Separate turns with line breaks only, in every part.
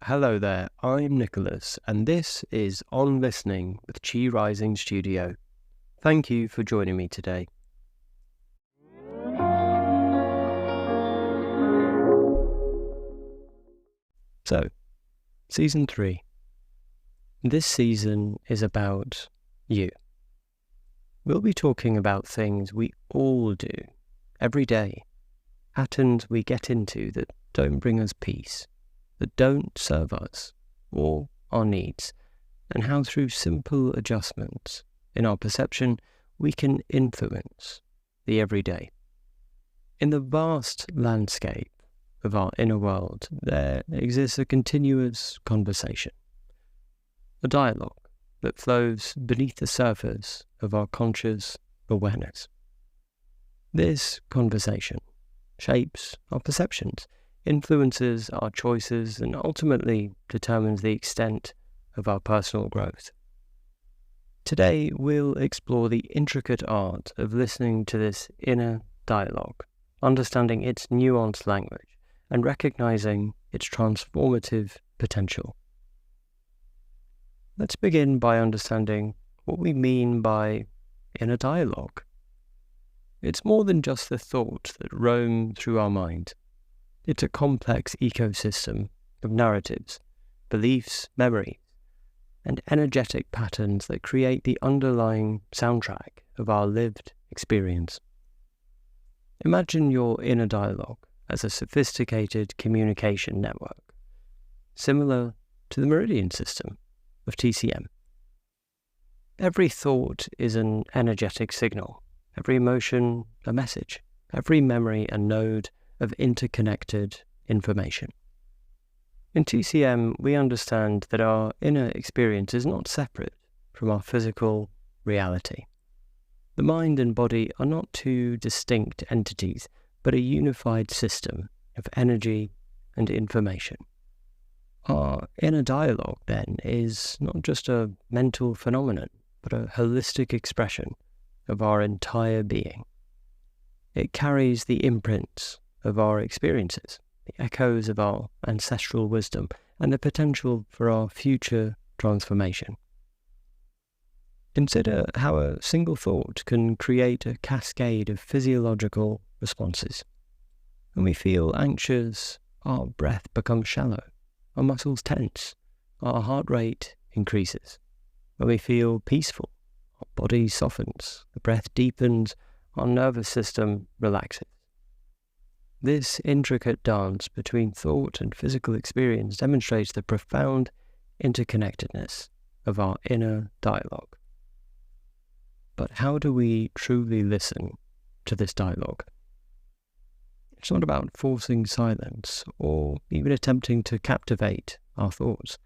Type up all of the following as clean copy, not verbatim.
Hello there, I'm Nicholas, and this is On Listening with Chi Rising Studio. Thank you for joining me today. So, Season 3. This season is about you. We'll be talking about things we all do, every day, patterns we get into that don't bring us peace, that don't serve us or our needs, and how through simple adjustments in our perception we can influence the everyday. In the vast landscape of our inner world, there exists a continuous conversation, a dialogue that flows beneath the surface of our conscious awareness. This conversation shapes our perceptions, influences our choices, and ultimately determines the extent of our personal growth. Today, we'll explore the intricate art of listening to this inner dialogue, understanding its nuanced language, and recognizing its transformative potential. Let's begin by understanding what we mean by inner dialogue. It's more than just the thoughts that roam through our mind. It's a complex ecosystem of narratives, beliefs, memories, and energetic patterns that create the underlying soundtrack of our lived experience. Imagine your inner dialogue as a sophisticated communication network, similar to the meridian system of TCM. Every thought is an energetic signal, every emotion a message, every memory a node of interconnected information. In TCM, we understand that our inner experience is not separate from our physical reality. The mind and body are not two distinct entities, but a unified system of energy and information. Our inner dialogue, then, is not just a mental phenomenon, but a holistic expression of our entire being. It carries the imprints of our experiences, the echoes of our ancestral wisdom, and the potential for our future transformation. Consider how a single thought can create a cascade of physiological responses. When we feel anxious, our breath becomes shallow, our muscles tense, our heart rate increases. When we feel peaceful, our body softens, the breath deepens, our nervous system relaxes. This intricate dance between thought and physical experience demonstrates the profound interconnectedness of our inner dialogue. But how do we truly listen to this dialogue? It's not about forcing silence or even attempting to captivate our thoughts.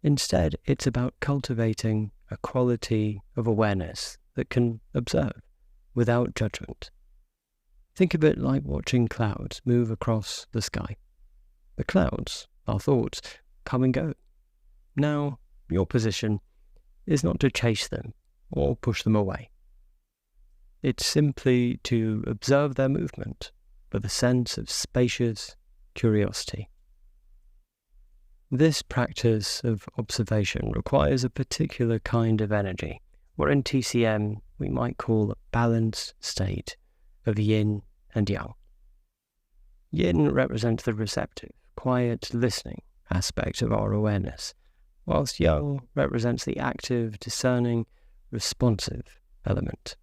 Instead, it's about cultivating a quality of awareness that can observe without judgment. Think of it like watching clouds move across the sky. The clouds, our thoughts, come and go. Now, your position is not to chase them or push them away. It's simply to observe their movement with a sense of spacious curiosity. This practice of observation requires a particular kind of energy, what in TCM we might call a balanced state of yin and yang. Yin represents the receptive, quiet listening aspect of our awareness, whilst yang represents the active, discerning, responsive element.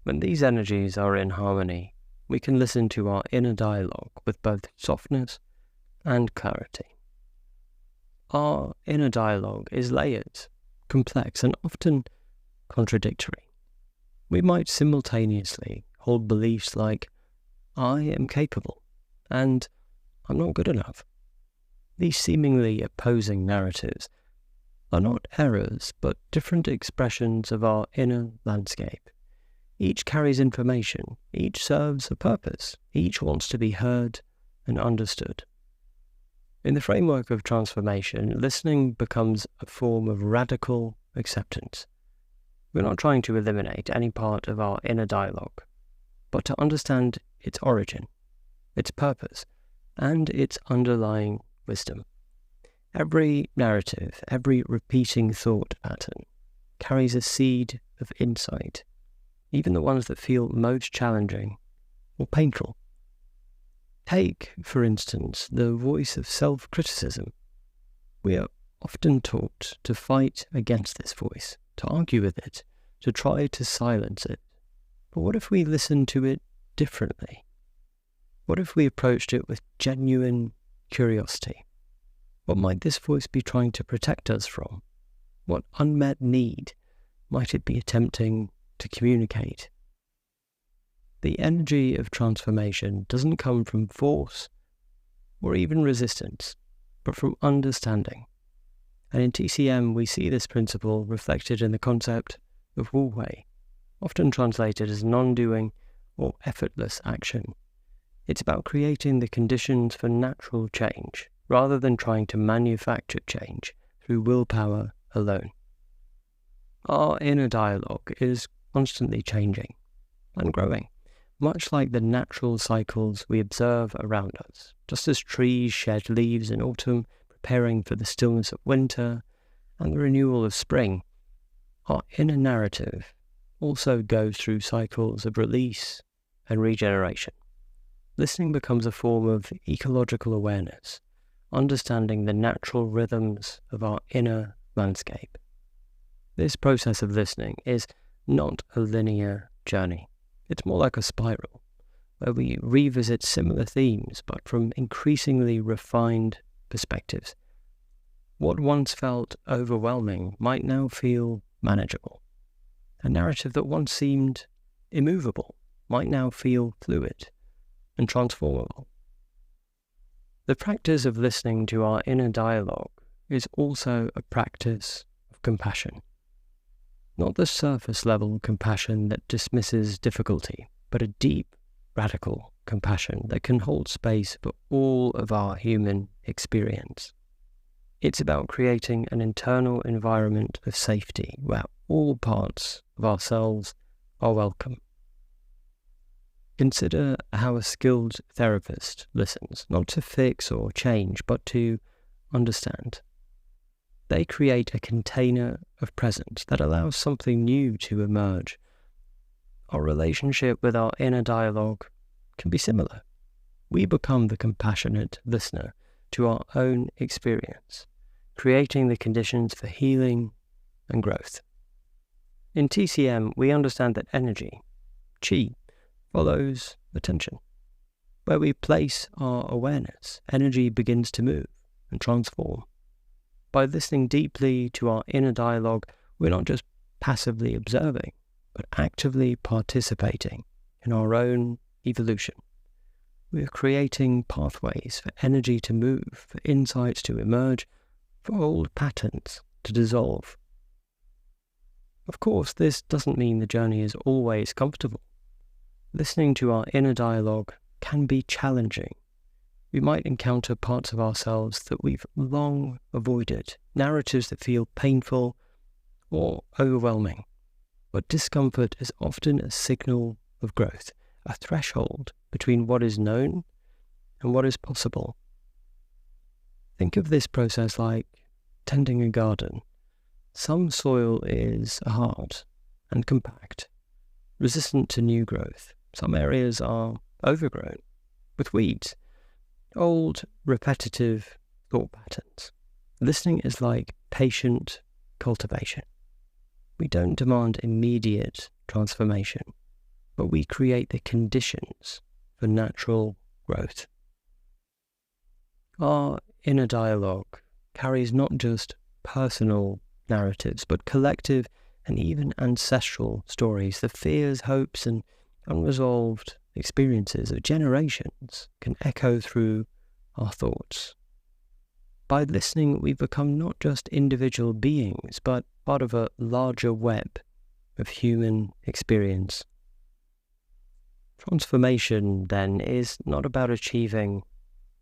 When these energies are in harmony, we can listen to our inner dialogue with both softness and clarity. Our inner dialogue is layered, complex, and often contradictory. We might simultaneously hold beliefs like, I am capable, and I'm not good enough. These seemingly opposing narratives are not errors, but different expressions of our inner landscape. Each carries information, each serves a purpose, each wants to be heard and understood. In the framework of transformation, listening becomes a form of radical acceptance. We're not trying to eliminate any part of our inner dialogue, but to understand its origin, its purpose, and its underlying wisdom. Every narrative, every repeating thought pattern carries a seed of insight, even the ones that feel most challenging or painful. Take, for instance, the voice of self-criticism. We are often taught to fight against this voice, to argue with it, to try to silence it. But what if we listened to it differently? What if we approached it with genuine curiosity? What might this voice be trying to protect us from? What unmet need might it be attempting to communicate? The energy of transformation doesn't come from force or even resistance, but from understanding. And in TCM, we see this principle reflected in the concept of Wu Wei, often translated as non-doing or effortless action. It's about creating the conditions for natural change, rather than trying to manufacture change through willpower alone. Our inner dialogue is constantly changing and growing, much like the natural cycles we observe around us. Just as trees shed leaves in autumn, preparing for the stillness of winter and the renewal of spring, our inner narrative also goes through cycles of release and regeneration. Listening becomes a form of ecological awareness, understanding the natural rhythms of our inner landscape. This process of listening is not a linear journey. It's more like a spiral, where we revisit similar themes, but from increasingly refined perspectives. What once felt overwhelming might now feel manageable. A narrative that once seemed immovable might now feel fluid and transformable. The practice of listening to our inner dialogue is also a practice of compassion. Not the surface-level compassion that dismisses difficulty, but a deep, radical compassion that can hold space for all of our human experience. It's about creating an internal environment of safety where all parts of ourselves are welcome. Consider how a skilled therapist listens, not to fix or change, but to understand. They create a container of presence that allows something new to emerge. Our relationship with our inner dialogue can be similar. We become the compassionate listener to our own experience, creating the conditions for healing and growth. In TCM, we understand that energy, qi, follows attention. Where we place our awareness, energy begins to move and transform. By listening deeply to our inner dialogue, we're not just passively observing, but actively participating in our own evolution. We're creating pathways for energy to move, for insights to emerge, for old patterns to dissolve. Of course, this doesn't mean the journey is always comfortable. Listening to our inner dialogue can be challenging. We might encounter parts of ourselves that we've long avoided, narratives that feel painful or overwhelming. But discomfort is often a signal of growth, a threshold between what is known and what is possible. Think of this process like tending a garden. Some soil is hard and compact, resistant to new growth. Some areas are overgrown with weeds, old, repetitive thought patterns. Listening is like patient cultivation. We don't demand immediate transformation, but we create the conditions for natural growth. Our inner dialogue carries not just personal narratives, but collective and even ancestral stories. The fears, hopes, and unresolved experiences of generations can echo through our thoughts. By listening, we become not just individual beings, but part of a larger web of human experience. Transformation, then, is not about achieving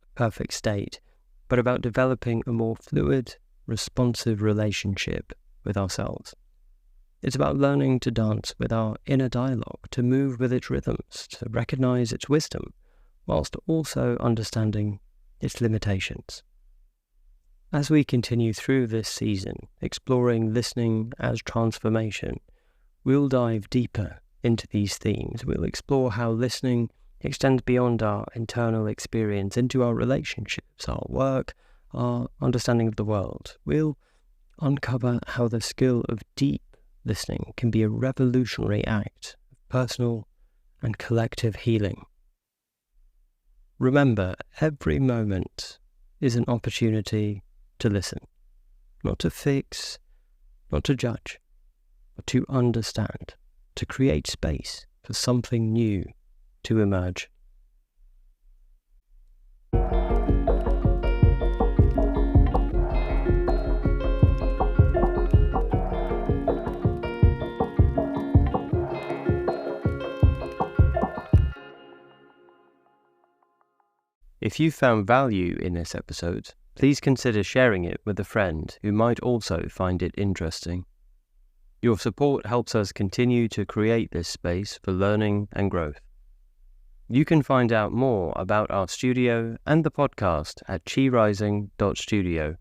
a perfect state, but about developing a more fluid, responsive relationship with ourselves. It's about learning to dance with our inner dialogue, to move with its rhythms, to recognize its wisdom, whilst also understanding its limitations. As we continue through this season, exploring listening as transformation, we'll dive deeper into these themes. We'll explore how listening extends beyond our internal experience into our relationships, our work, our understanding of the world. We'll uncover how the skill of deep listening can be a revolutionary act of personal and collective healing. Remember, every moment is an opportunity to listen, not to fix, not to judge, but to understand, to create space for something new to emerge. If you found value in this episode, please consider sharing it with a friend who might also find it interesting. Your support helps us continue to create this space for learning and growth. You can find out more about our studio and the podcast at chirising.studio.